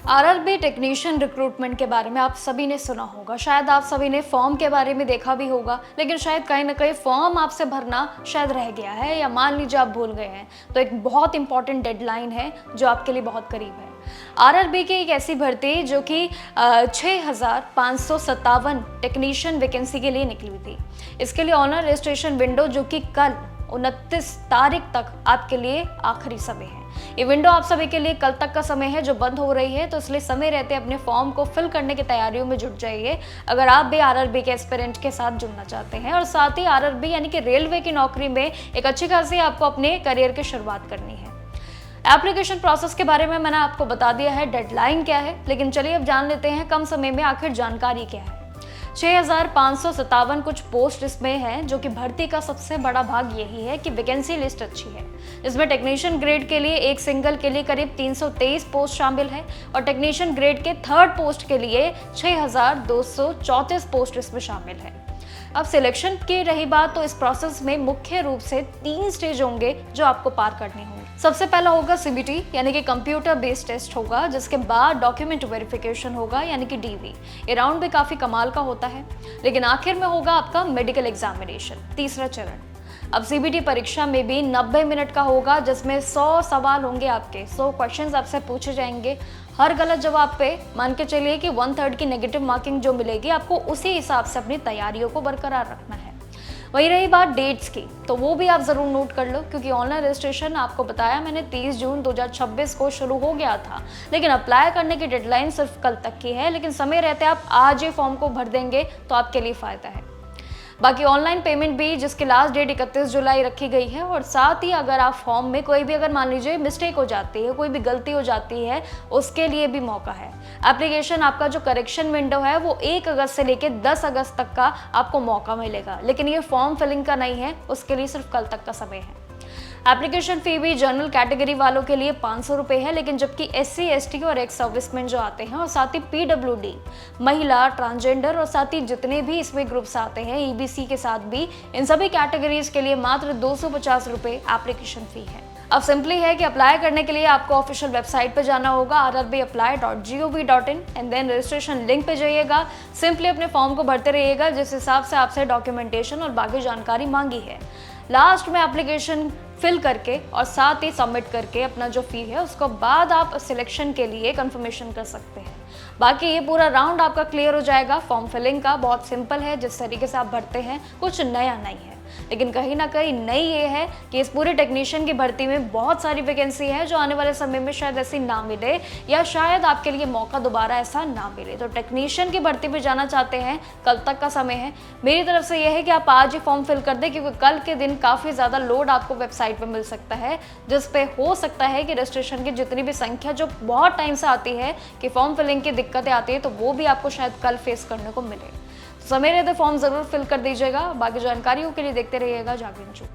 RRB technician recruitment के बारे में आप सभी ने सुना होगा, शायद आप सभी ने फॉर्म के बारे में देखा भी होगा, लेकिन शायद कहीं ना कहीं फॉर्म आपसे भरना शायद रह गया है या मान लीजिए आप भूल गए हैं। तो एक बहुत इंपॉर्टेंट डेडलाइन है जो आपके लिए बहुत करीब है। आरआरबी की एक ऐसी भर्ती जो कि 6,557 टेक्नीशियन वैकेंसी के लिए निकली हुई थी। इसके लिए ऑनलाइन रजिस्ट्रेशन विंडो जो कि कल 29 तारीख तक आपके लिए आखिरी समय है। ये विंडो आप सभी के लिए कल तक का समय है जो बंद हो रही है, तो इसलिए समय रहते अपने फॉर्म को फिल करने की तैयारियों में जुट जाइए अगर आप भी आरआरबी के एस्पिरेंट के साथ जुड़ना चाहते हैं और साथ ही आरआरबी यानी कि रेलवे की नौकरी में एक अच्छी खासी आपको अपने करियर की शुरुआत करनी है। एप्लीकेशन प्रोसेस के बारे में मैंने आपको बता दिया है, डेडलाइन क्या है, लेकिन चलिए अब जान लेते हैं कम समय में आखिर जानकारी क्या है। 6,557 कुछ पोस्ट इसमें है, जो कि भर्ती का सबसे बड़ा भाग यही है कि वैकेंसी लिस्ट अच्छी है। इसमें टेक्नीशियन ग्रेड के लिए एक सिंगल के लिए करीब 323 पोस्ट शामिल है और टेक्नीशियन ग्रेड के थर्ड पोस्ट के लिए 6,234 पोस्ट इसमें शामिल है। अब सिलेक्शन की रही बात, तो इस प्रोसेस में मुख्य रूप से 3 स्टेज होंगे जो आपको पार करने होंगे। सबसे पहला होगा सीबीटी यानी कि कंप्यूटर बेस्ड टेस्ट होगा, जिसके बाद डॉक्यूमेंट वेरिफिकेशन होगा यानी कि डीवी। ये राउंड भी काफी कमाल का होता है, लेकिन आखिर में होगा आपका मेडिकल एग्जामिनेशन, तीसरा चरण। अब सीबीटी परीक्षा में भी 90 मिनट का होगा, जिसमें 100 सवाल होंगे, आपके 100 क्वेश्चंस आपसे पूछे जाएंगे। हर गलत जवाब पे मान के चलिए कि 1/3 की नेगेटिव मार्किंग जो मिलेगी, आपको उसी हिसाब से अपनी तैयारियों को बरकरार रखना है। वही रही बात डेट्स की, तो वो भी आप जरूर नोट कर लो, क्योंकि ऑनलाइन रजिस्ट्रेशन आपको बताया मैंने 30 जून 2026 को शुरू हो गया था, लेकिन अप्लाई करने की डेडलाइन सिर्फ कल तक की है। लेकिन समय रहते आप आज ये फॉर्म को भर देंगे तो आपके लिए फायदा है। बाकी ऑनलाइन पेमेंट भी, जिसकी लास्ट डेट 31 जुलाई रखी गई है, और साथ ही अगर आप फॉर्म में कोई भी अगर मान लीजिए मिस्टेक हो जाती है, कोई भी गलती हो जाती है, उसके लिए भी मौका है। एप्लीकेशन आपका जो करेक्शन विंडो है वो 1 अगस्त से लेकर 10 अगस्त तक का आपको मौका मिलेगा, लेकिन ये फॉर्म फिलिंग का नहीं है, उसके लिए सिर्फ कल तक का समय है। एप्लीकेशन फी भी जनरल कैटेगरी वालों के लिए 500 रुपये है, लेकिन जबकि SC ST और एक्स सर्विसमैन जो आते हैं और साथ ही PWD, महिला, ट्रांसजेंडर और साथ ही जितने भी इसमें ग्रुप्स आते हैं EBC के साथ भी, इन सभी कैटेगरीज के लिए मात्र 250 रुपये एप्लीकेशन फी है। अब सिंपली है कि अप्लाई करने के लिए आपको ऑफिशियल वेबसाइट पर जाना होगा rrbapply.gov.in and then registration link पे जाइएगा। सिंपली अपने फॉर्म को भरते रहिएगा जिस हिसाब से आपसे डॉक्यूमेंटेशन और बाकी जानकारी मांगी है। लास्ट में एप्लीकेशन फिल करके और साथ ही सबमिट करके अपना जो फी है उसको बाद आप सिलेक्शन के लिए कंफर्मेशन कर सकते हैं। बाकी ये पूरा राउंड आपका क्लियर हो जाएगा। फॉर्म फिलिंग का बहुत सिंपल है, जिस तरीके से आप भरते हैं कुछ नया नहीं है, लेकिन कहीं ना कहीं नई ये है कि इस पूरे टेक्नीशियन की भर्ती में बहुत सारी वैकेंसी है जो आने वाले समय में शायद ऐसी ना मिले, या शायद आपके लिए मौका दोबारा ऐसा ना मिले। तो टेक्नीशियन की भर्ती में जाना चाहते हैं, कल तक का समय है। मेरी तरफ से यह है कि आप आज ही फॉर्म फिल कर दें, क्योंकि कल के दिन काफ़ी ज़्यादा लोड आपको वेबसाइट पर मिल सकता है, जिस पे हो सकता है कि रजिस्ट्रेशन की जितनी भी संख्या जो बहुत टाइम से आती है कि फॉर्म फिलिंग की दिक्कतें आती है, तो वो भी आपको शायद कल फेस करने को मिले। समय रहते फॉर्म जरूर फिल कर दीजिएगा। बाकी जानकारियों के लिए देखते रहिएगा जागरण।